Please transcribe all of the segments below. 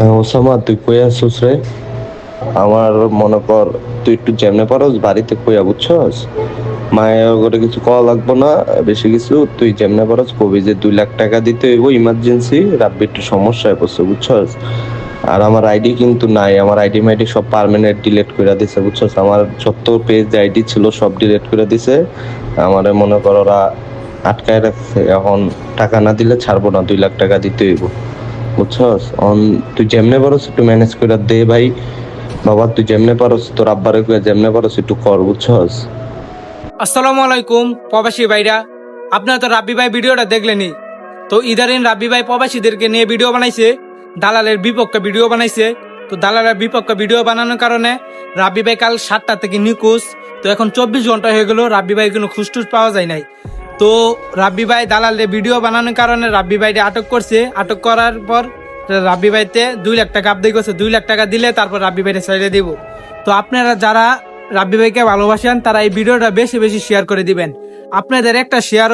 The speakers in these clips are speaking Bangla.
ওসামা তুই কই আসছিস রে? আমার মনে কর তুই একটু যেমনে পারস বাড়িতে কইয়া বুঝছস, মায়ের করে কিছু কওয়া লাগবো না, বেশি কিছু তুই যেমনে পারস কবি যে 2 লাখ টাকা দিতে হইব ইমার্জেন্সি, রাব্বি একটু সমস্যায় পড়ছে বুঝছস। আর আমার আইডি কিন্তু নাই, আমার আইডি মাইডি সব পার্মানেন্ট ডিলিট করে দিছে বুঝছস, আমার যত পেজ আইডি ছিল সব ডিলিট করে দিছে। আমারে মনে কর ওরা আটকায় রাখছে, এখন টাকা না দিলে ছাড়বো না, 2 লাখ টাকা দিতে হইব বুঝছস। তুই যেমনে পারস একটু ম্যানেজ করে দে ভাই। বাবা তুই যেমনে পারস তোর আব্বারে কইয়া যেমনে পারস একটু কর বুঝছস। আসসালামু আলাইকুম প্রবাসী ভাইরা, আপনারা তো রাব্বি ভাই ভিডিওটা দেখলেনি। তো ইদারিন রাব্বি ভাই প্রবাসীদেরকে নিয়ে ভিডিও বানাইছে, দালালের বিপক্ষে ভিডিও বানাইছে। তো দালালের বিপক্ষে ভিডিও বানানোর কারণে রাব্বি ভাই কাল 7টা থেকে নিখোঁজ। তো এখন 24 ঘন্টা হয়ে গেল, রাব্বি ভাই কোনো খুঁজটুজ পাওয়া যায় নাই। তো রাব্বি ভাই দালালের ভিডিও বানানোর কারণে রাব্বি ভাইকে আটক করছে। আটক করার পর রাব্বি ভাইতে 2 লাখ টাকা আবদার করছে, 2 লাখ টাকা দিলে তারপর রাব্বি ভাইকে ছেড়ে দিব। তো আপনারা যারা রাব্বি ভাইকে ভালোবাসেন তারা এই ভিডিওটা বেশি বেশি শেয়ার করে দিবেন। আপনাদের একটা শেয়ার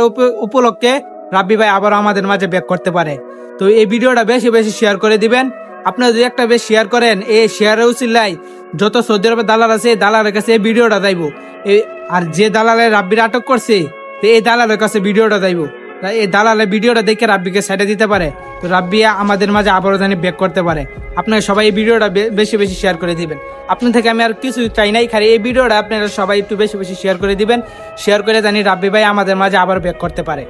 উপলক্ষে রাব্বি ভাই আবার আমাদের মাঝে ব্যাক করতে পারে। তো এই ভিডিওটা বেশি বেশি শেয়ার করে দিবেন। আপনারা যদি একটা বেশ শেয়ার করেন, এই শেয়ারের উচিল্লাই যত সৌদি আরবের দালাল আছে এই দালালের কাছে এই ভিডিওটা যাইব। আর যে দালালের রাব্বির আটক করছে তো এই দালালের কাছে ভিডিওটা যাইব। এই দালালের ভিডিওটা দেখে রাব্বিকে সাইডে দিতে পারে, তো রাব্বি আমাদের মাঝে আবারও জানি ব্যাক করতে পারে। আপনারা সবাই এই ভিডিওটা বেশি বেশি শেয়ার করে দিবেন। আপনার থেকে আমি আর কিছু চাই নাই, খালি এই ভিডিওটা আপনারা সবাই একটু বেশি বেশি শেয়ার করে দিবেন। শেয়ার করে জানি রাব্বি ভাই আমাদের মাঝে আবার ব্যাক করতে পারে।